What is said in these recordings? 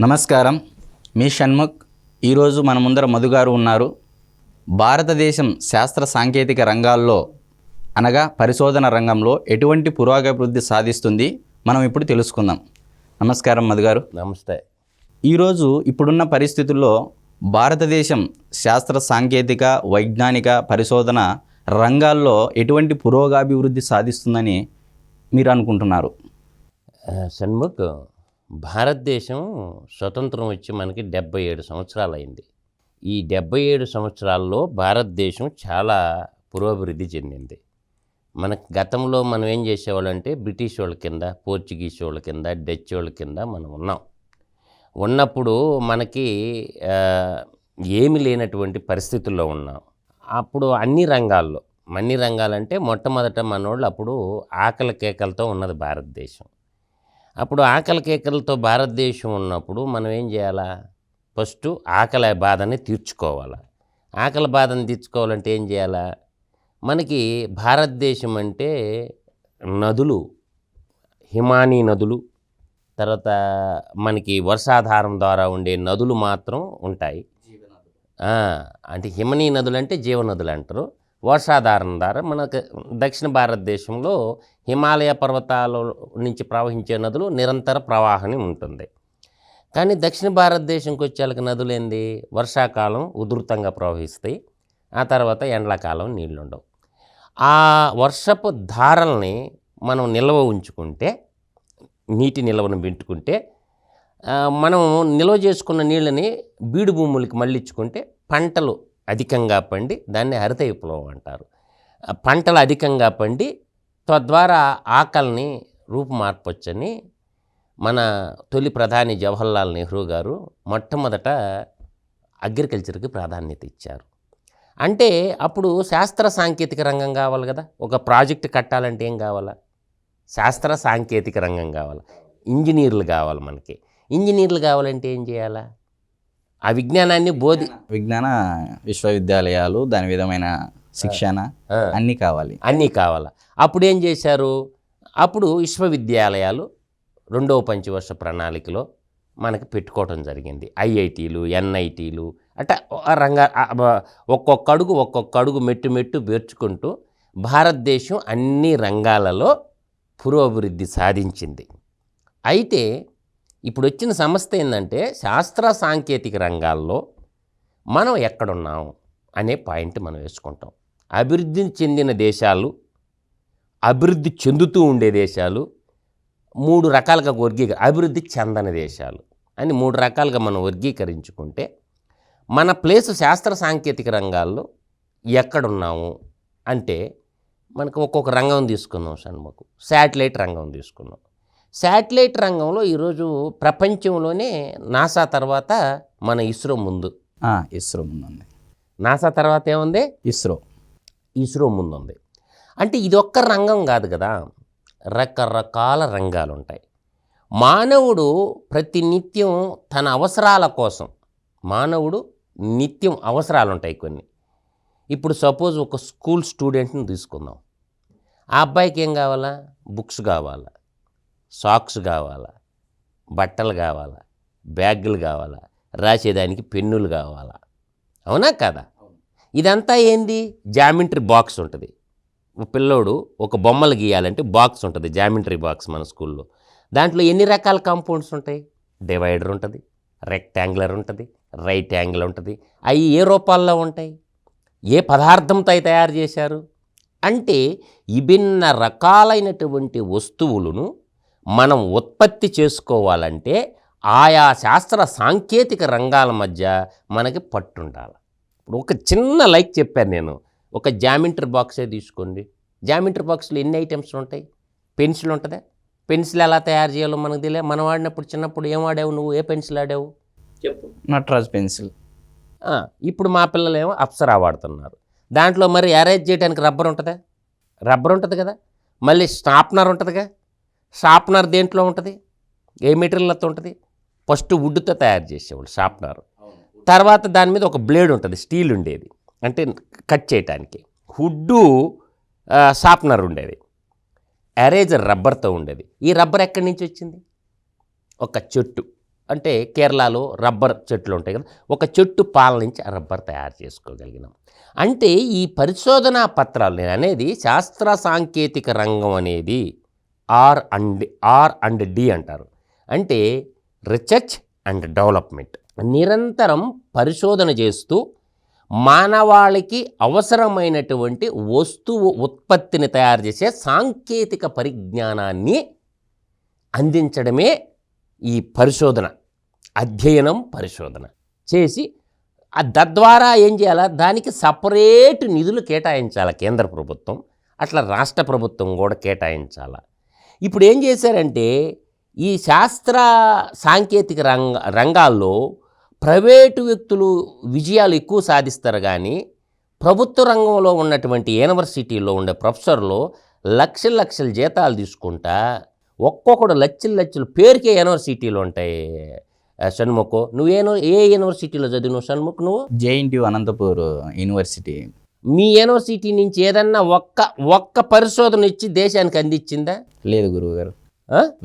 నమస్కారం, మీ షణ్ముఖ్. ఈరోజు మన ముందర మధు గారు ఉన్నారు. భారతదేశం శాస్త్ర సాంకేతిక రంగాల్లో అనగా పరిశోధన రంగంలో ఎటువంటి పురోగతి సాధిస్తుంది మనం ఇప్పుడు తెలుసుకుందాం. నమస్కారం మధు గారు. నమస్తే. ఈరోజు ఇప్పుడున్న పరిస్థితుల్లో భారతదేశం శాస్త్ర సాంకేతిక వైజ్ఞానిక పరిశోధన రంగాల్లో ఎటువంటి పురోగతి సాధిస్తుందని మీరు అనుకుంటున్నారు? షణ్ముఖ్, భారతదేశం స్వతంత్రం వచ్చి మనకి 77 సంవత్సరాలు అయింది. ఈ 77 సంవత్సరాల్లో భారతదేశం చాలా పురోభివృద్ధి చెందింది. మనకు గతంలో మనం ఏం చేసేవాళ్ళంటే బ్రిటిష్ వాళ్ళ కింద, పోర్చుగీస్ వాళ్ళ కింద, డచ్ వాళ్ళ కింద మనం ఉన్నప్పుడు మనకి ఏమి లేనటువంటి పరిస్థితుల్లో ఉన్నాం. అప్పుడు అన్ని రంగాలంటే మొట్టమొదట మనోళ్ళు అప్పుడు ఆకలి కేకలతో ఉన్నది భారతదేశం. అప్పుడు ఆకలి కేకలతో భారతదేశం ఉన్నప్పుడు మనం ఏం చేయాలా? ఫస్ట్ ఆకలి బాధని తీర్చుకోవాలా. ఆకలి బాధని తీర్చుకోవాలంటే ఏం చేయాలా? మనకి భారతదేశం అంటే నదులు, హిమానీ నదులు, తర్వాత మనకి వర్షాధారం ద్వారా ఉండే నదులు మాత్రం ఉంటాయి. అంటే హిమనీ నదులు అంటే జీవనదులు అంటారు. వర్షాధారం ద్వారా మనకు దక్షిణ భారతదేశంలో హిమాలయ పర్వతాల నుంచి ప్రవహించే నదులు నిరంతర ప్రవాహం ఉంటుంది. కానీ దక్షిణ భారతదేశంకి వచ్చేళ్ళకి నదులు ఏంది? వర్షాకాలం ఉధృతంగా ప్రవహిస్తాయి, ఆ తర్వాత ఎండాకాలం నీళ్ళు ఉండవు. ఆ వర్షపు ధారల్ని మనం నిల్వ ఉంచుకుంటే, నీటి నిల్వను పెట్టుకుంటే, మనం నిల్వ చేసుకున్న నీళ్ళని బీడు భూములకి మళ్ళించుకుంటే పంటలు అధికంగా పండి దాన్ని హరిత విప్లవం అంటారు. పంటలు అధికంగా పండి తద్వారా ఆకలిని రూపుమార్పొచ్చని మన తొలి ప్రధాని జవహర్లాల్ నెహ్రూ గారు మొట్టమొదట అగ్రికల్చర్కి ప్రాధాన్యత ఇచ్చారు. అంటే అప్పుడు శాస్త్ర సాంకేతిక రంగం కావాలి కదా. ఒక ప్రాజెక్టు కట్టాలంటే ఏం కావాలా? శాస్త్ర సాంకేతిక రంగం కావాలి, ఇంజనీర్లు కావాలి. మనకి ఇంజనీర్లు కావాలంటే ఏం చేయాలా? ఆ విజ్ఞానాన్ని విజ్ఞాన విశ్వవిద్యాలయాలు, దాని విధమైన శిక్షణ అన్నీ కావాలి. అప్పుడు ఏం చేశారు? అప్పుడు విశ్వవిద్యాలయాలు రెండవ పంచవర్ష ప్రణాళికలో మనకి పెట్టుకోవడం జరిగింది. ఐఐటీలు, ఎన్ఐటీలు అట్లా ఒక్కొక్క అడుగు మెట్టు పేర్చుకుంటూ భారతదేశం అన్ని రంగాలలో పురోభివృద్ధి సాధించింది. అయితే ఇప్పుడు వచ్చిన సమస్య ఏంటంటే శాస్త్ర సాంకేతిక రంగాల్లో మనం ఎక్కడున్నాం అనే పాయింట్ మనం వేసుకుంటాం. అభివృద్ధి చెందిన దేశాలు, అభివృద్ధి చెందుతూ ఉండే దేశాలు, 3 రకాలుగా అభివృద్ధి చెందని దేశాలు అని 3 రకాలుగా మనం వర్గీకరించుకుంటే మన ప్లేసు శాస్త్ర సాంకేతిక రంగాల్లో ఎక్కడున్నాము అంటే మనకు ఒక్కొక్క రంగం తీసుకున్నాం. షణ్ముఖ్, శాటిలైట్ రంగం తీసుకున్నాం. శాటిలైట్ రంగంలో ఈరోజు ప్రపంచంలోనే నాసా తర్వాత మన ఇస్రో ముందు. ఇస్రో ముందుంది. నాసా తర్వాత ఏముంది? ఇస్రో ముందుంది. అంటే ఇది ఒక్క రంగం కాదు కదా, రకరకాల రంగాలు ఉంటాయి. మానవుడు ప్రతినిత్యం తన అవసరాల కోసం నిత్యం అవసరాలు ఉంటాయి కొన్ని. ఇప్పుడు సపోజ్ ఒక స్కూల్ స్టూడెంట్ని తీసుకుందాం. ఆ అబ్బాయికి ఏం కావాలా? బుక్స్ కావాలా, సాక్స్ కావాలా, బట్టలు కావాలా, బ్యాగులు కావాలా, రాసేదానికి పెన్నులు కావాలా, అవునా కదా? ఇదంతా ఏంది? జామెంట్రీ బాక్స్ ఉంటుంది. పిల్లోడు ఒక బొమ్మలు గీయాలంటే బాక్స్ ఉంటుంది, జామెంట్రీ బాక్స్ మన స్కూల్లో. దాంట్లో ఎన్ని రకాల కాంపౌండ్స్ ఉంటాయి? డివైడర్ ఉంటుంది, రెక్టాంగులర్ ఉంటుంది, రైట్ యాంగిల్ ఉంటుంది. అవి ఏ రూపాల్లో ఉంటాయి? ఏ పదార్థంతో అవి తయారు చేశారు? అంటే విభిన్న రకాలైనటువంటి వస్తువులను మనం ఉత్పత్తి చేసుకోవాలంటే ఆయా శాస్త్ర సాంకేతిక రంగాల మధ్య మనకి పట్టుండాలి. ఇప్పుడు ఒక చిన్న లైక్ చెప్పాను నేను. ఒక జామెంట్రీ బాక్సే తీసుకోండి. జామెంట్రీ బాక్స్లో ఎన్ని ఐటమ్స్ ఉంటాయి? పెన్సిల్ ఉంటుందా? పెన్సిల్ ఎలా తయారు చేయాలో మనకు తెలియదు. మనం వాడినప్పుడు చిన్నప్పుడు ఏం వాడావు నువ్వు? ఏ పెన్సిల్ ఆడావు చెప్పు? నటరాజ్ పెన్సిల్. ఇప్పుడు మా పిల్లలు ఏమో అప్సరా వాడుతున్నారు. దాంట్లో మరి అరేంజ్ చేయడానికి రబ్బర్ ఉంటుందా? రబ్బర్ ఉంటుంది కదా. మళ్ళీ షార్ప్నర్ ఉంటుందిగా. షార్ప్నర్ దేంట్లో ఉంటుంది? ఏ మెటీరియల్తో ఉంటుంది? ఫస్ట్ వుడ్తో తయారు చేసేవాళ్ళు షార్ప్నర్. తర్వాత దాని మీద ఒక బ్లేడ్ ఉంటుంది, స్టీల్ ఉండేది, అంటే కట్ చేయటానికి. వుడ్డు షార్ప్నర్ ఉండేది, ఎరేజర్ రబ్బర్తో ఉండేది. ఈ రబ్బర్ ఎక్కడి నుంచి వచ్చింది? ఒక చెట్టు, అంటే కేరళలో రబ్బర్ చెట్లు ఉంటాయి కదా, ఒక చెట్టు పాల నుంచి ఆ రబ్బర్ తయారు చేసుకోగలిగినాం. అంటే ఈ పరిశోధనా పత్రాలు నేను అనేది శాస్త్ర సాంకేతిక రంగం అనేది R&D అంటారు. అంటే రీసెర్చ్ అండ్ డెవలప్మెంట్. నిరంతరం పరిశోధన చేస్తూ మానవాళికి అవసరమైనటువంటి వస్తువు ఉత్పత్తిని తయారు చేసే సాంకేతిక పరిజ్ఞానాన్ని అందించడమే ఈ పరిశోధన, అధ్యయనం, పరిశోధన చేసి తద్వారా ఏం చేయాలా, దానికి సపరేట్ నిధులు కేటాయించాలి కేంద్ర ప్రభుత్వం, అట్లా రాష్ట్ర ప్రభుత్వం కూడా కేటాయించాలి. ఇప్పుడు ఏం చేశారంటే ఈ శాస్త్ర సాంకేతిక రంగాల్లో ప్రైవేటు వ్యక్తులు విజయాలు ఎక్కువ సాధిస్తారు, కానీ ప్రభుత్వ రంగంలో ఉన్నటువంటి యూనివర్సిటీలో ఉండే ప్రొఫెసర్లు లక్షల జీతాలు తీసుకుంటా ఒక్కొక్కడు లక్షలు పేరుకే యూనివర్సిటీలు ఉంటాయి. షణ్ముఖ్, ఏ యూనివర్సిటీలో చదివినావు షణ్ముఖ్? నువ్వు JNTU అనంతపూర్ యూనివర్సిటీ. మీ యూనివర్సిటీ నుంచి ఏదన్నా ఒక్క పరిశోధన ఇచ్చి దేశానికి అందించిందా? లేదు గురువుగారు,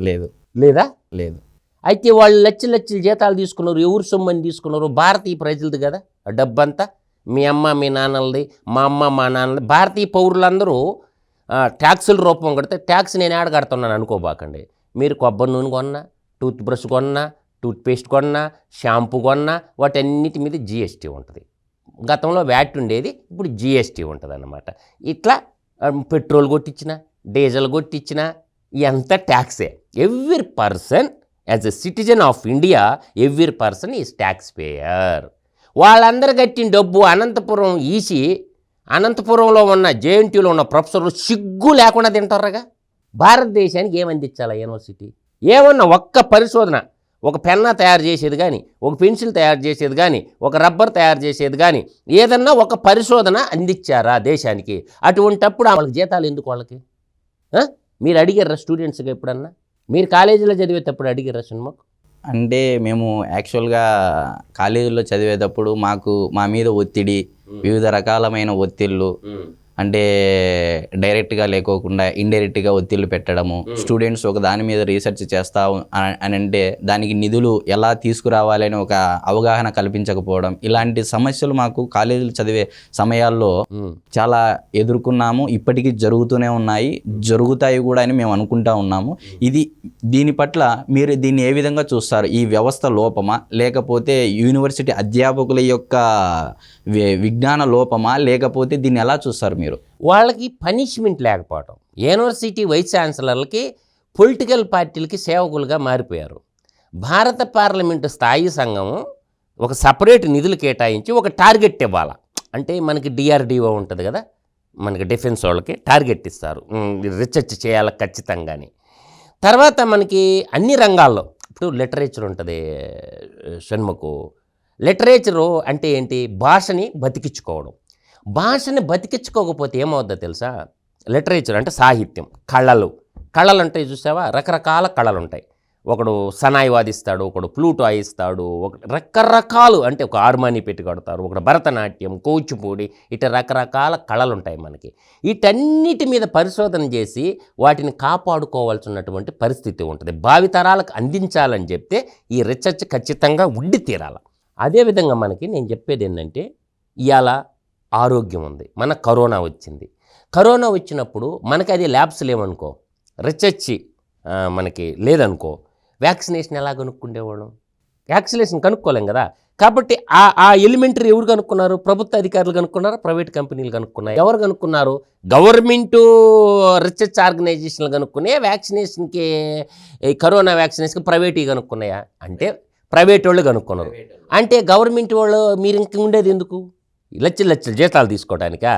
లేదు. లేదా? లేదు. అయితే వాళ్ళు లక్షల జీతాలు తీసుకున్నారు. ఎవరు సొమ్మని తీసుకున్నారు? భారతీయ ప్రజలది కదా ఆ డబ్బంతా. మీ అమ్మ మీ నాన్నలది, మా అమ్మ మా నాన్నది. భారతీయ పౌరులందరూ ట్యాక్సుల రూపం కడితే ట్యాక్స్ నేను ఏడ కడుతున్నాను అనుకోబాకండి. మీరు కొబ్బరి నూనె కొన్నా, టూత్ బ్రష్ కొన్నా, టూత్పేస్ట్ కొన్నా, షాంపూ కొన్నా వాటన్నిటి మీద GST ఉంటుంది. గతంలో వ్యాట్ ఉండేది, ఇప్పుడు GST ఉంటుంది అన్నమాట. ఇట్లా పెట్రోల్ కొట్టించిన, డీజిల్ కొట్టించిన ఎంత ట్యాక్సే. Every person as a citizen of India, every person is tax payer. వాళ్ళందరూ కట్టిన డబ్బు అనంతపురం ఈసి అనంతపురంలో ఉన్న JNTUలో ఉన్న ప్రొఫెసర్లు సిగ్గు లేకుండా తింటారుగా. భారతదేశానికి ఏమందించాలి యూనివర్సిటీ? ఏమన్నా ఒక్క పరిశోధన, ఒక పెన్నా తయారు చేసేది కానీ, ఒక పెన్సిల్ తయారు చేసేది కానీ, ఒక రబ్బర్ తయారు చేసేది కానీ, ఏదన్నా ఒక పరిశోధన అందించారా దేశానికి? అటువంటప్పుడు వాళ్ళకి జీతాలు ఎందుకు? వాళ్ళకి మీరు అడిగారా స్టూడెంట్స్గా ఎప్పుడన్నా? మీరు కాలేజీలో చదివేటప్పుడు అడిగారా షణ్ముఖ్? అంటే మేము యాక్చువల్గా కాలేజీలో చదివేటప్పుడు మా మీద ఒత్తిడి, వివిధ రకాలమైన ఒత్తిళ్ళు, అంటే డైరెక్ట్గా లేకోకుండా ఇండైరెక్ట్గా ఒత్తిళ్ళు పెట్టడము, స్టూడెంట్స్ ఒక దాని మీద రీసెర్చ్ చేస్తా అని అంటే దానికి నిధులు ఎలా తీసుకురావాలని ఒక అవగాహన కల్పించకపోవడం, ఇలాంటి సమస్యలు మాకు కాలేజీలు చదివే సమయాల్లో చాలా ఎదుర్కొన్నాము. ఇప్పటికీ జరుగుతూనే ఉన్నాయి, జరుగుతాయి కూడా అని మేము అనుకుంటా ఉన్నాము. దీని పట్ల మీరు దీన్ని ఏ విధంగా చూస్తారు? ఈ వ్యవస్థ లోపమా, లేకపోతే యూనివర్సిటీ అధ్యాపకుల యొక్క విజ్ఞాన లోపమా, లేకపోతే దీన్ని ఎలా చూస్తారు మీరు? వాళ్ళకి పనిష్మెంట్ లేకపోవడం. యూనివర్సిటీ వైస్ ఛాన్సలర్లకి పొలిటికల్ పార్టీలకి సేవకులుగా మారిపోయారు. భారత పార్లమెంటు స్థాయి సంఘం ఒక సపరేట్ నిధులు కేటాయించి ఒక టార్గెట్ ఇవ్వాలి. అంటే మనకి DRDO ఉంటుంది కదా, మనకి డిఫెన్స్ వాళ్ళకి టార్గెట్ ఇస్తారు, రీసెర్చ్ చేయాలి ఖచ్చితంగాని. తర్వాత మనకి అన్ని రంగాల్లో ఇప్పుడు లిటరేచర్ ఉంటుంది షణ్ముఖ్. లిటరేచరు అంటే ఏంటి? భాషని బతికించుకోవడం. భాషని బతికించుకోకపోతే ఏమవుద్దో తెలుసా? లిటరేచర్ అంటే సాహిత్యం, కళలు ఉంటాయి చూసావా? రకరకాల కళలు ఉంటాయి. ఒకడు సనాయి వాదిస్తాడు, ఒకడు ఫ్లూట్ వాయిస్తాడు, రకరకాలు, అంటే ఒక హార్మోని పెట్టి కొడతారు, ఒకడు భరతనాట్యం, కూచిపూడి, ఇట్లా రకరకాల కళలు ఉంటాయి మనకి. వీటన్నిటి మీద పరిశోధన చేసి వాటిని కాపాడుకోవాల్సినటువంటి పరిస్థితి ఉంటుంది. భావితరాలకు అందించాలని చెప్తే ఈ రీసెర్చ్ ఖచ్చితంగా ఉండి తీరాలి. అదేవిధంగా మనకి నేను చెప్పేది ఏంటంటే, ఇవాళ ఆరోగ్యం ఉంది, మన కరోనా వచ్చింది. కరోనా వచ్చినప్పుడు మనకి అది ల్యాబ్స్ లేవనుకో, రీసెర్చ్ మనకి లేదనుకో, వ్యాక్సినేషన్ ఎలా కనుక్కుండేవాళ్ళం? వ్యాక్సినేషన్ కనుక్కోలేం కదా. కాబట్టి ఆ ఎలిమెంటరీ ఎవరు కనుక్కున్నారు? ప్రభుత్వ అధికారులు కనుక్కున్నారు, ప్రైవేట్ కంపెనీలు కనుక్కున్నారు. ఎవరు కనుక్కున్నారు? గవర్నమెంటు రీసెర్చ్ ఆర్గనైజేషన్లు కనుక్కునే వ్యాక్సినేషన్కి, కరోనా వ్యాక్సినేషన్కి ప్రైవేట్వి కనుక్కున్నాయా? అంటే ప్రైవేట్ వాళ్ళు కనుక్కున్నారు. అంటే గవర్నమెంట్ వాళ్ళు మీరు ఇంక ఉండేది ఎందుకు? లక్షల జీతాలు తీసుకోవడానికా?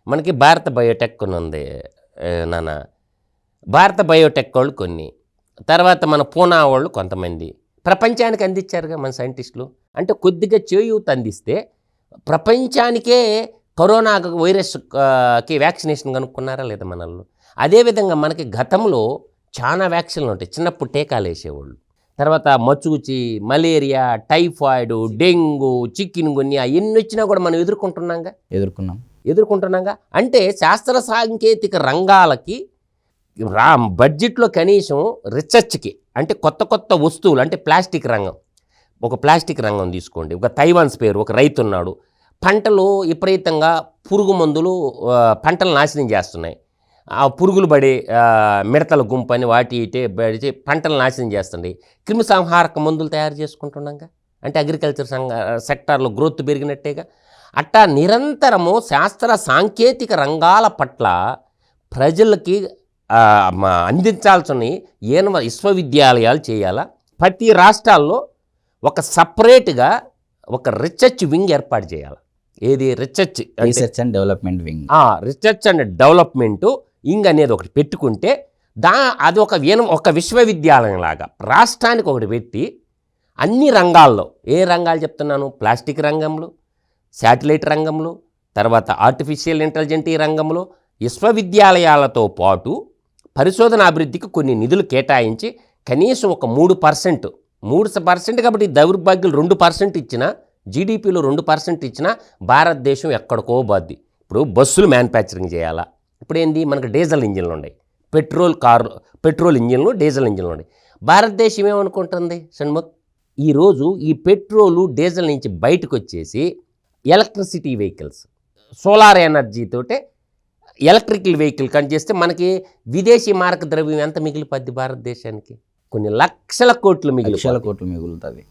మనకి భారత బయోటెక్ కొన్ని ఉంది నాన్న, భారత బయోటెక్ వాళ్ళు కొన్ని, తర్వాత మన పూనా వాళ్ళు కొంతమంది ప్రపంచానికి అందించారుగా మన సైంటిస్టులు. అంటే కొద్దిగా చేయూత అందిస్తే ప్రపంచానికే కరోనా వైరస్కి వ్యాక్సినేషన్ కనుక్కున్నారా లేదా మనల్లో? అదేవిధంగా మనకి గతంలో చాలా వ్యాక్సిన్లు ఉంటాయి. చిన్నప్పుడు టీకాలు వేసేవాళ్ళు. తర్వాత మచ్చుగుచి, మలేరియా, టైఫాయిడ్, డెంగ్యూ, చికెన్ గున్యా ఎన్ని వచ్చినా కూడా మనం ఎదుర్కొంటున్నాంగా. అంటే శాస్త్ర సాంకేతిక రంగాలకి బడ్జెట్లో కనీసం రీసెర్చ్కి, అంటే కొత్త వస్తువులు, అంటే ప్లాస్టిక్ రంగం, ఒక ప్లాస్టిక్ రంగం తీసుకోండి, ఒక తైవాన్ స్పేర్, ఒక రైతు ఉన్నాడు, పంటలు విపరీతంగా పురుగు మందులు పంటలు నాశనం చేస్తున్నాయి. ఆ పురుగులు పడి మిడతల గుంపని వాటి ఇటే పడి పంటలు నాశనం చేస్తుంది. క్రిమిసంహారక మందులు తయారు చేసుకుంటున్నాగా, అంటే అగ్రికల్చర్ సెక్టార్లో గ్రోత్ పెరిగినట్టేగా. అట్టా నిరంతరము శాస్త్ర సాంకేతిక రంగాల పట్ల ప్రజలకి అందించాల్సిన విశ్వవిద్యాలయాలు చేయాలా. ప్రతి రాష్ట్రాల్లో ఒక సపరేట్గా ఒక రీసెర్చ్ వింగ్ ఏర్పాటు చేయాలి. ఏది research and development wing, research and development wing అనేది ఒకటి పెట్టుకుంటే అది ఒక విశ్వవిద్యాలయం లాగా రాష్ట్రానికి ఒకటి పెట్టి అన్ని రంగాల్లో, ఏ రంగాలు చెప్తున్నాను, ప్లాస్టిక్ రంగంలో, శాటిలైట్ రంగంలో, తర్వాత ఆర్టిఫిషియల్ ఇంటెలిజెంట్ రంగంలో విశ్వవిద్యాలయాలతో పాటు పరిశోధన అభివృద్ధికి కొన్ని నిధులు కేటాయించి కనీసం ఒక 3% కాబట్టి దౌర్భాగ్యులు 2% ఇచ్చినా, జీడిపిలో 2% ఇచ్చినా భారతదేశం ఎక్కడికో బాద్ది. ఇప్పుడు బస్సులు మ్యానుఫ్యాక్చరింగ్ చేయాలా. ఇప్పుడు ఏంది, మనకు డీజిల్ ఇంజిన్లు ఉన్నాయి, పెట్రోల్ ఇంజిన్లు, డీజిల్ ఇంజిన్లు ఉన్నాయి. భారతదేశం ఏమనుకుంటుంది షణ్ముఖ్, ఈరోజు ఈ పెట్రోలు డీజిల్ నుంచి బయటకు వచ్చేసి ఎలక్ట్రిసిటీ వెహికల్స్, సోలార్ ఎనర్జీతోటే ఎలక్ట్రికల్ వెహికల్ చేస్తే మనకి విదేశీ మారక ద్రవ్యం ఎంత మిగిలిపోద్ది భారతదేశానికి? కొన్ని లక్షల కోట్లు మిగులుతుంది.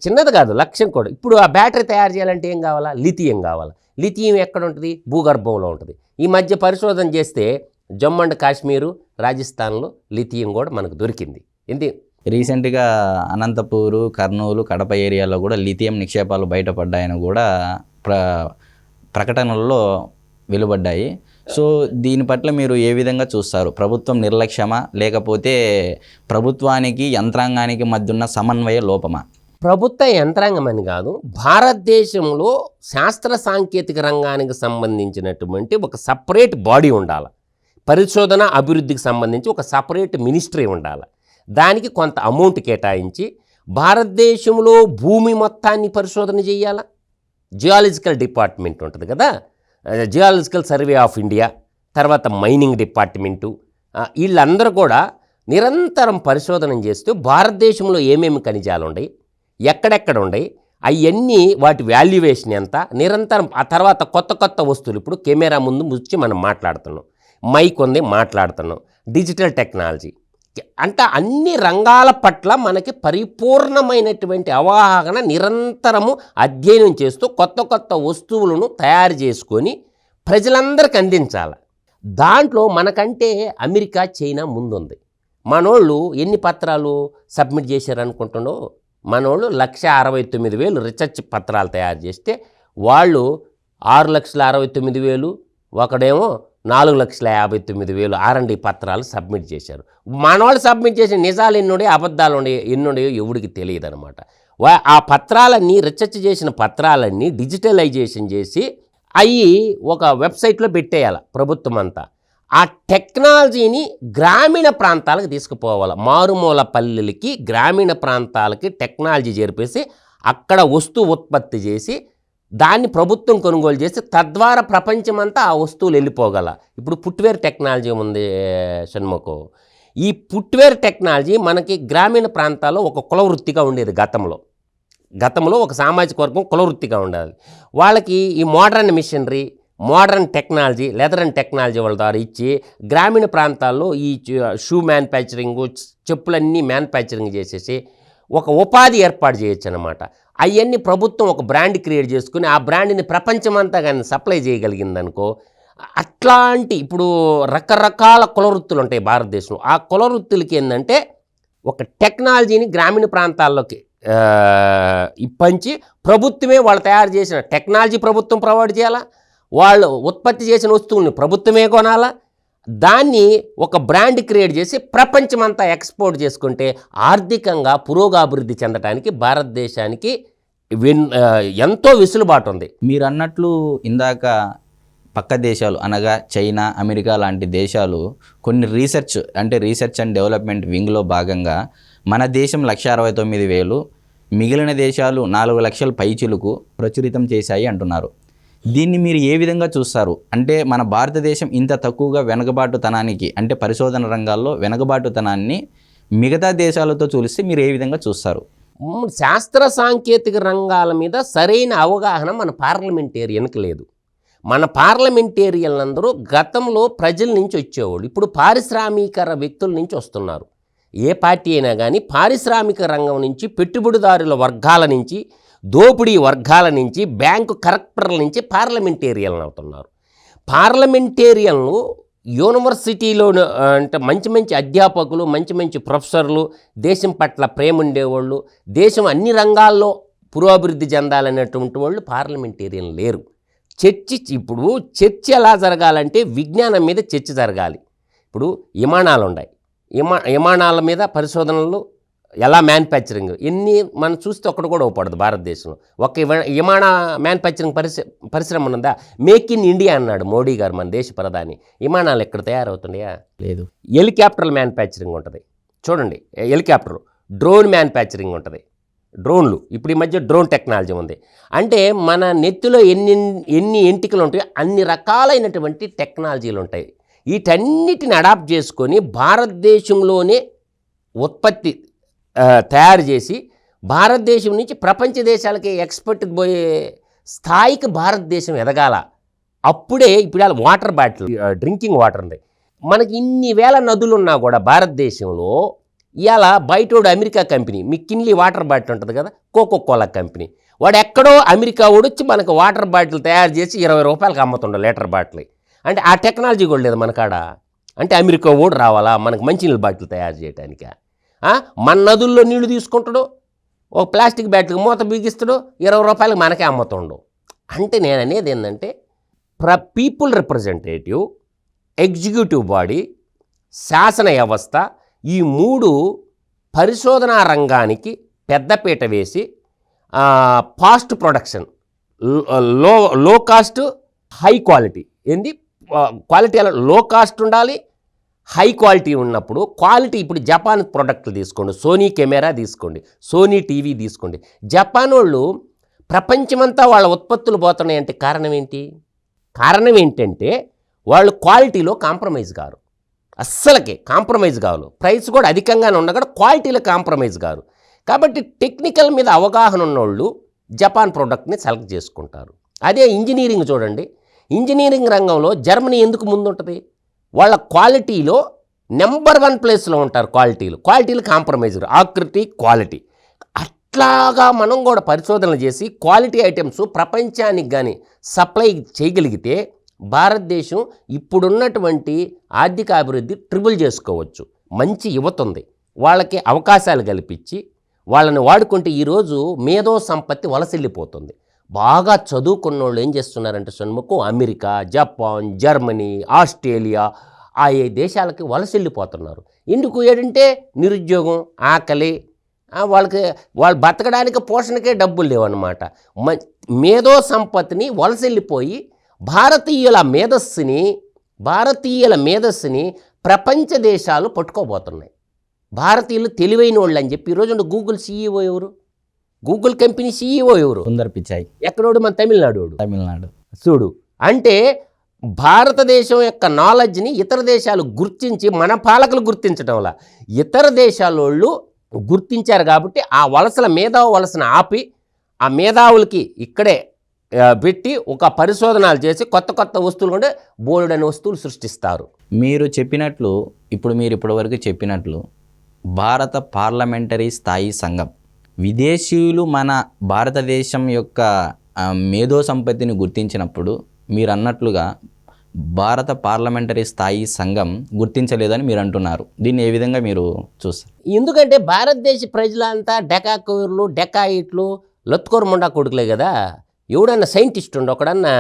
చిన్నది కాదు, లక్షం కోట్లు. ఇప్పుడు ఆ బ్యాటరీ తయారు చేయాలంటే ఏం కావాలా? లిథియం కావాలా. లిథియం ఎక్కడ ఉంటుంది? భూగర్భంలో ఉంటుంది. ఈ మధ్య పరిశోధన చేస్తే జమ్మూ అండ్ కాశ్మీరు, రాజస్థాన్లో లిథియం కూడా మనకు దొరికింది. రీసెంట్గా అనంతపూరు, కర్నూలు, కడప ఏరియాలో కూడా లిథియం నిక్షేపాలు బయటపడ్డాయని కూడా ప్రకటనల్లో వెలువడ్డాయి. సో దీని పట్ల మీరు ఏ విధంగా చూస్తారు? ప్రభుత్వం నిర్లక్ష్యమా, లేకపోతే ప్రభుత్వానికి యంత్రాంగానికి మధ్య ఉన్న సమన్వయ లోపమా? ప్రభుత్వ యంత్రాంగం అని కాదు, భారతదేశంలో శాస్త్ర సాంకేతిక రంగానికి సంబంధించినటువంటి ఒక సపరేట్ బాడీ ఉండాలి. పరిశోధన అభివృద్ధికి సంబంధించి ఒక సపరేట్ మినిస్ట్రీ ఉండాలి. దానికి కొంత అమౌంట్ కేటాయించి భారతదేశంలో భూమి మొత్తాన్ని పరిశోధన చేయాలా. జియాలజికల్ డిపార్ట్మెంట్ ఉంటుంది కదా, జియాలజికల్ సర్వే ఆఫ్ ఇండియా, తర్వాత మైనింగ్ డిపార్ట్మెంటు, వీళ్ళందరూ కూడా నిరంతరం పరిశోధన చేస్తూ భారతదేశంలో ఏమేమి ఖనిజాలు ఉన్నాయి, ఎక్కడెక్కడ ఉన్నాయి, అవన్నీ వాటి వాల్యుయేషన్ ఎంత, నిరంతరం. ఆ తర్వాత కొత్త వస్తువులు, ఇప్పుడు కెమెరా ముందు వచ్చి మనం మాట్లాడుతున్నాం, మైక్ ఉంది మాట్లాడుతున్నాం, డిజిటల్ టెక్నాలజీ, అంటే అన్ని రంగాల పట్ల మనకి పరిపూర్ణమైనటువంటి అవగాహన నిరంతరము అధ్యయనం చేస్తూ కొత్త వస్తువులను తయారు చేసుకొని ప్రజలందరికీ అందించాలి. దాంట్లో మనకంటే అమెరికా, చైనా ముందుంది. మనోళ్ళు ఎన్ని పత్రాలు సబ్మిట్ చేశారనుకుంటున్నారో, మనోళ్ళు 1,69,000 రీసెర్చ్ పత్రాలు తయారు చేస్తే వాళ్ళు 6,69,000, ఒకడేమో 4,59,000 R&D పత్రాలు సబ్మిట్ చేశారు. మనవాళ్ళు సబ్మిట్ చేసిన నిజాలు ఎన్నుండే, అబద్ధాలు ఎన్నుండేయో ఎవరికి తెలియదు అనమాట. ఆ పత్రాలన్నీ, రీసెర్చ్ చేసిన పత్రాలన్నీ డిజిటలైజేషన్ చేసి అవి ఒక వెబ్సైట్లో పెట్టేయాలి ప్రభుత్వం అంతా. ఆ టెక్నాలజీని గ్రామీణ ప్రాంతాలకు తీసుకుపోవాలి. మారుమూల పల్లెలకి, గ్రామీణ ప్రాంతాలకి టెక్నాలజీ చేర్పేసి అక్కడ ఉత్పత్తి చేసి దాన్ని ప్రభుత్వం కొనుగోలు చేసి తద్వారా ప్రపంచమంతా ఆ వస్తువులు వెళ్ళిపోగల. ఇప్పుడు ఫుట్వేర్ టెక్నాలజీ ఉంది షణ్ముఖు. ఈ ఫుట్వేర్ టెక్నాలజీ మనకి గ్రామీణ ప్రాంతాల్లో ఒక కులవృత్తిగా ఉండేది. గతంలో ఒక సామాజిక వర్గం కులవృత్తిగా ఉండాలి. వాళ్ళకి ఈ modern machinery, modern technology, leather and technology వాళ్ళ ద్వారా ఇచ్చి గ్రామీణ ప్రాంతాల్లో ఈ షూ మ్యానుఫ్యాక్చరింగ్, చెప్పులన్నీ మ్యానుఫ్యాక్చరింగ్ చేసేసి ఒక ఉపాధి ఏర్పాటు చేయొచ్చు అన్నమాట. అవన్నీ ప్రభుత్వం ఒక బ్రాండ్ క్రియేట్ చేసుకుని ఆ బ్రాండ్ని ప్రపంచమంతా కానీ సప్లై చేయగలిగిందనుకో, అట్లాంటి ఇప్పుడు రకరకాల కులవృత్తులు ఉంటాయి భారతదేశంలో. ఆ కులవృత్తులకి ఏంటంటే ఒక టెక్నాలజీని గ్రామీణ ప్రాంతాల్లోకి పంచి ప్రభుత్వమే వాళ్ళు తయారు చేసిన టెక్నాలజీ ప్రభుత్వం ప్రొవైడ్ చేయాలా, వాళ్ళు ఉత్పత్తి చేసిన వస్తువుల్ని ప్రభుత్వమే కొనాలా, దాన్ని ఒక బ్రాండ్ క్రియేట్ చేసి ప్రపంచమంతా ఎక్స్పోర్ట్ చేసుకుంటే ఆర్థికంగా పురోగాభివృద్ధి చెందడానికి భారతదేశానికి ఎంతో వెసులుబాటు ఉంది. మీరు అన్నట్లు ఇందాక పక్క దేశాలు అనగా చైనా, అమెరికా లాంటి దేశాలు కొన్ని రీసెర్చ్ అండ్ డెవలప్మెంట్ వింగ్లో భాగంగా మన దేశం 1,69,000, మిగిలిన దేశాలు 4 లక్షల పైచిలుకు ప్రచురితం చేశాయి అంటున్నారు. దీన్ని మీరు ఏ విధంగా చూస్తారు? అంటే మన భారతదేశం ఇంత తక్కువగా వెనుకబాటుతనానికి, అంటే పరిశోధన రంగాల్లో వెనుకబాటుతనాన్ని మిగతా దేశాలతో చూలిస్తే మీరు ఏ విధంగా చూస్తారు? శాస్త్ర సాంకేతిక రంగాల మీద సరైన అవగాహన మన పార్లమెంటేరియన్కి లేదు. మన పార్లమెంటేరియన్లందరూ గతంలో ప్రజల నుంచి వచ్చేవాళ్ళు, ఇప్పుడు పారిశ్రామిక వ్యక్తుల నుంచి వస్తున్నారు. ఏ పార్టీ అయినా కానీ పారిశ్రామిక రంగం నుంచి, పెట్టుబడిదారుల వర్గాల నుంచి, దోపిడీ వర్గాల నుంచి, బ్యాంకు కరెక్టర్ల నుంచి పార్లమెంటేరియన్లు అవుతున్నారు. పార్లమెంటేరియన్లు యూనివర్సిటీలో అంటే మంచి మంచి అధ్యాపకులు, మంచి మంచి ప్రొఫెసర్లు, దేశం పట్ల ప్రేమ ఉండేవాళ్ళు, దేశం అన్ని రంగాల్లో పురోభివృద్ధి చెందాలనేటువంటి వాళ్ళు పార్లమెంటేరియన్ లేరు. ఇప్పుడు చర్చ ఎలా జరగాలంటే విజ్ఞానం మీద చర్చ జరగాలి. ఇప్పుడు విమానాలు ఉన్నాయి, విమానాల మీద పరిశోధనలు, ఎలా మ్యానుఫ్యాక్చరింగ్, ఎన్ని మనం చూస్తే ఒక్కడు కూడా అవ్వకూడదు భారతదేశంలో. ఒక విమాన మ్యానుఫ్యాక్చరింగ్ పరిశ్రమ ఉన్నదా? మేక్ ఇన్ ఇండియా అన్నాడు మోడీ గారు, మన దేశ ప్రధాని. విమానాలు ఎక్కడ తయారవుతున్నాయా? లేదు. హెలికాప్టర్ల మ్యానుఫ్యాక్చరింగ్ ఉంటుంది చూడండి, హెలికాప్టర్. డ్రోన్ మ్యానుఫ్యాక్చరింగ్ ఉంటుంది, డ్రోన్లు. ఇప్పుడు ఈ మధ్య డ్రోన్ టెక్నాలజీ ఉంది. అంటే మన నెత్తిలో ఎన్ని ఎంటికలు ఉంటాయో అన్ని రకాలైనటువంటి టెక్నాలజీలు ఉంటాయి. వీటన్నిటిని అడాప్ట్ చేసుకొని భారతదేశంలోనే ఉత్పత్తి తయారు చేసి భారతదేశం నుంచి ప్రపంచ దేశాలకి ఎక్స్పోర్ట్ పోయే స్థాయికి భారతదేశం ఎదగాల. అప్పుడే ఇప్పుడు అలా వాటర్ బాటిల్, డ్రింకింగ్ వాటర్ ఉంది. మనకి ఇన్ని వేల నదులు ఉన్నా కూడా భారతదేశంలో ఇవాళ బయటోడు అమెరికా కంపెనీ, మిక్కిన్లీ వాటర్ బాటిల్ ఉంటుంది కదా, కోకోకోలా కంపెనీ, వాడు ఎక్కడో అమెరికా వచ్చి మనకు వాటర్ బాటిల్ తయారు చేసి 20 రూపాయలకి అమ్ముతుండ లీటర్ బాటిల్. అంటే ఆ టెక్నాలజీ కూడా లేదు మనకాడ. అంటే అమెరికా ఓడి రావాలా మనకు మంచినీళ్ళ బాటిల్ తయారు చేయడానికి? మన నదుల్లో నీళ్లు తీసుకుంటాడు, ఒక ప్లాస్టిక్ బ్యాటిల్ మూత బిగిస్తాడు, 20 రూపాయలకి మనకే అమ్ముతుండు. అంటే నేను అనేది ఏంటంటే పీపుల్ రిప్రజెంటేటివ్, ఎగ్జిక్యూటివ్ బాడీ, శాసన వ్యవస్థ, ఈ 3 పరిశోధనా రంగానికి పెద్దపీట వేసి ఫాస్ట్ ప్రొడక్షన్, లో కాస్ట్ హై క్వాలిటీ, ఏంది క్వాలిటీ అలా లో కాస్ట్ ఉండాలి, హై క్వాలిటీ ఉన్నప్పుడు క్వాలిటీ. ఇప్పుడు జపాన్ ప్రోడక్ట్లు తీసుకోండి, సోనీ కెమెరా తీసుకోండి, సోనీ టీవీ తీసుకోండి. జపాన్ వాళ్ళు ప్రపంచమంతా వాళ్ళ ఉత్పత్తులు పోతున్నాయంటే కారణం ఏంటి? కారణం ఏంటంటే వాళ్ళు క్వాలిటీలో కాంప్రమైజ్ కారు, అస్సలకే కాంప్రమైజ్ కావాలి. ప్రైస్ కూడా అధికంగానే ఉన్నా కూడా క్వాలిటీలో కాంప్రమైజ్ కారు. కాబట్టి టెక్నికల్ మీద అవగాహన ఉన్నోళ్ళు జపాన్ ప్రోడక్ట్ని సెలెక్ట్ చేసుకుంటారు. అదే ఇంజనీరింగ్ చూడండి, ఇంజనీరింగ్ రంగంలో జర్మనీ ఎందుకు ముందుంటుంది? వాళ్ళ క్వాలిటీలో నెంబర్ 1 ప్లేస్లో ఉంటారు. క్వాలిటీలు కాంప్రమైజ్, ఆకృతి క్వాలిటీ. అట్లాగా మనం కూడా పరిశోధనలు చేసి క్వాలిటీ ఐటమ్స్ ప్రపంచానికి కానీ సప్లై చేయగలిగితే భారతదేశం ఇప్పుడున్నటువంటి ఆర్థిక అభివృద్ధి ట్రిపుల్ చేసుకోవచ్చు. మంచి యువత ఉంది, వాళ్ళకి అవకాశాలు కల్పించి వాళ్ళని వాడుకుంటే ఈరోజు మేధో సంపత్తి వలసెళ్ళిపోతుంది. బాగా చదువుకున్న వాళ్ళు ఏం చేస్తున్నారంటే Shanmukham, America, Japan, Germany, Australia ఆ దేశాలకి వలసెళ్ళిపోతున్నారు. ఎందుకు ఏంటంటే నిరుద్యోగం, ఆకలి, వాళ్ళు బతకడానికి పోషణకే డబ్బులు లేవన్నమాట. మేధో సంపత్తిని వలసెళ్ళిపోయి భారతీయుల మేధస్సుని ప్రపంచ దేశాలు పట్టుకోబోతున్నాయి. భారతీయులు తెలివైన వాళ్ళు అని చెప్పి ఈరోజు గూగుల్ సీఈఓ ఎవరు? గూగుల్ కంపెనీ సీఈఓ ఎవరు? సుందర్ పిచాయ్. ఎక్కడోడు? మన తమిళనాడు. చూడు, అంటే భారతదేశం యొక్క నాలెడ్జ్ని ఇతర దేశాలు గుర్తించి మన పాలకులు గుర్తించడంలా ఇతర దేశాల వాళ్ళు గుర్తించారు. కాబట్టి ఆ వలసను ఆపి ఆ మేధావులకి ఇక్కడే పెట్టి ఒక పరిశోధనలు చేసి కొత్త వస్తువులు కూడా బోల్డని వస్తువులు సృష్టిస్తారు. మీరు చెప్పినట్లు మీరు ఇప్పటివరకు చెప్పినట్లు భారత పార్లమెంటరీ స్థాయి సంఘం విదేశీయులు మన భారతదేశం యొక్క మేధో సంపత్తిని గుర్తించినప్పుడు మీరు అన్నట్లుగా భారత పార్లమెంటరీ స్థాయి సంఘం గుర్తించలేదని మీరు అంటున్నారు. దీన్ని ఏ విధంగా మీరు చూస్తారు? ఎందుకంటే భారతదేశ ప్రజలంతా డెకాకోర్లు, డెకాయిట్లు, లత్కోర్ ముండా కొడుకులే కదా. ఎవడన్నా సైంటిస్ట్ ఉండు, ఒకడన్నా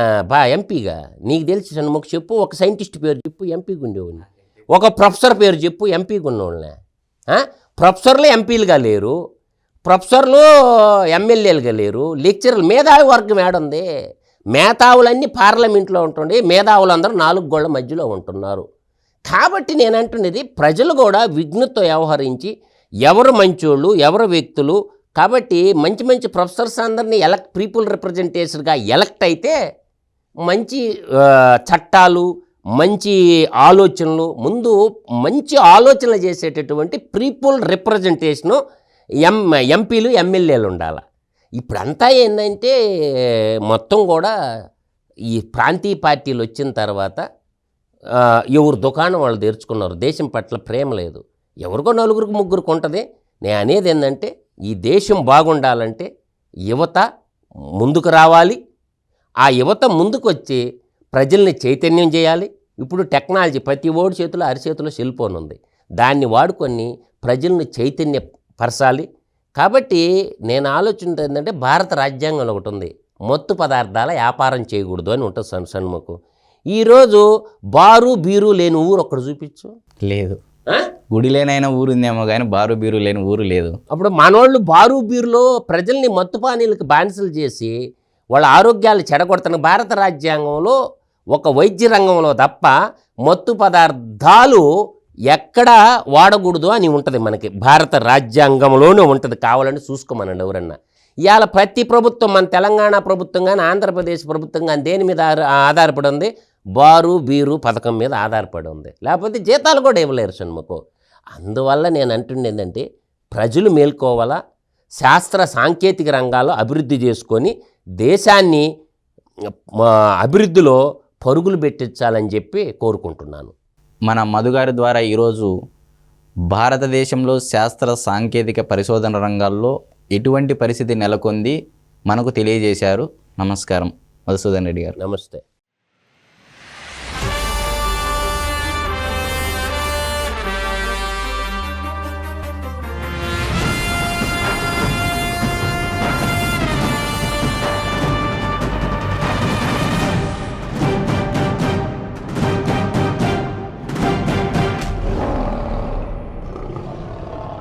ఎంపీగా నీకు తెలిసి షణ్ముఖ్ చెప్పు, ఒక సైంటిస్ట్ పేరు చెప్పు ఎంపీగా ఉండేవాడిని, ఒక ప్రొఫెసర్ పేరు చెప్పు ఎంపీగా ఉన్నవాళ్ళని. ప్రొఫెసర్లు ఎంపీలుగా లేరు, ప్రొఫెసర్లు ఎమ్మెల్యేలుగా లేరు, లెక్చరర్లు. మేధావి వర్గం ఏడుంది? మేధావులన్నీ పార్లమెంట్లో ఉంటుండే, మేధావులందరూ 4 గోళ్ల మధ్యలో ఉంటున్నారు. కాబట్టి నేను అంటున్నది ప్రజలు కూడా విఘ్నతో వ్యవహరించి ఎవరు మంచోళ్ళు, ఎవరు వ్యక్తులు. కాబట్టి మంచి ప్రొఫెసర్స్ అందరినీ పీపుల్ రిప్రజెంటేషన్గా ఎలక్ట్ అయితే మంచి చట్టాలు, మంచి ఆలోచనలు, ముందు మంచి ఆలోచనలు చేసేటటువంటి పీపుల్ రిప్రజెంటేషను ఎంపీలు ఎమ్మెల్యేలు ఉండాలి. ఇప్పుడంతా ఏంటంటే మొత్తం కూడా ఈ ప్రాంతీయ పార్టీలు వచ్చిన తర్వాత ఎవరు దుకాణం వాళ్ళు తెరుచుకున్నారు. దేశం పట్ల ప్రేమ లేదు. ఎవరికో నలుగురికి ముగ్గురికి ఉంటుంది. నేను అనేది ఏంటంటే ఈ దేశం బాగుండాలంటే యువత ముందుకు రావాలి. ఆ యువత ముందుకు వచ్చి ప్రజల్ని చైతన్యం చేయాలి. ఇప్పుడు టెక్నాలజీ ప్రతి ఓడి చేతిలో అరిచేతిలో సెల్ ఫోన్ ఉంది. దాన్ని వాడుకొని ప్రజల్ని చైతన్యపరచాలి. కాబట్టి నేను ఆలోచన ఏంటంటే భారత రాజ్యాంగంలో ఒకటి ఉంది, మత్తు పదార్థాల వ్యాపారం చేయకూడదు అని ఉంటుంది. షణ్ముఖం ఈరోజు బారు బీరు లేని ఊరు ఒక్కడు చూపించు. లేదు. గుడి లేనైనా ఊరు ఉందేమో కానీ బారు బీరు లేని ఊరు లేదు. అప్పుడు మనోళ్ళు బారు బీరులో ప్రజల్ని మత్తు పానీలకు బానిసలు చేసి వాళ్ళ ఆరోగ్యాలు చెడగొడుతున్న భారత రాజ్యాంగంలో ఒక వైద్య రంగంలో తప్ప మత్తు పదార్థాలు ఎక్కడా వాడకూడదు అని ఉంటుంది. మనకి భారత రాజ్యాంగంలోనే ఉంటుంది. కావాలని చూసుకోమనండి ఎవరన్నా. ఇవాళ ప్రతి ప్రభుత్వం, మన తెలంగాణ ప్రభుత్వం కానీ ఆంధ్రప్రదేశ్ ప్రభుత్వం కానీ దేని మీద ఆధారపడి ఉంది? బారు బీరు పథకం మీద ఆధారపడి ఉంది. లేకపోతే జీతాలు కూడా ఇవ్వలేరు షణ్ముఖం. అందువల్ల నేను అంటుండే ఏంటంటే ప్రజలు మేల్కోవాలా, శాస్త్ర సాంకేతిక రంగాల్లో అభివృద్ధి చేసుకొని దేశాన్ని అభివృద్ధిలో పరుగులు పెట్టించాలని చెప్పి కోరుకుంటున్నాను. మన మధుగారి ద్వారా ఈరోజు భారతదేశంలో శాస్త్ర సాంకేతిక పరిశోధన రంగాల్లో ఎటువంటి పరిస్థితి నెలకొంది మనకు తెలియజేశారు. నమస్కారం మధుసూదన్ రెడ్డి గారు. నమస్తే.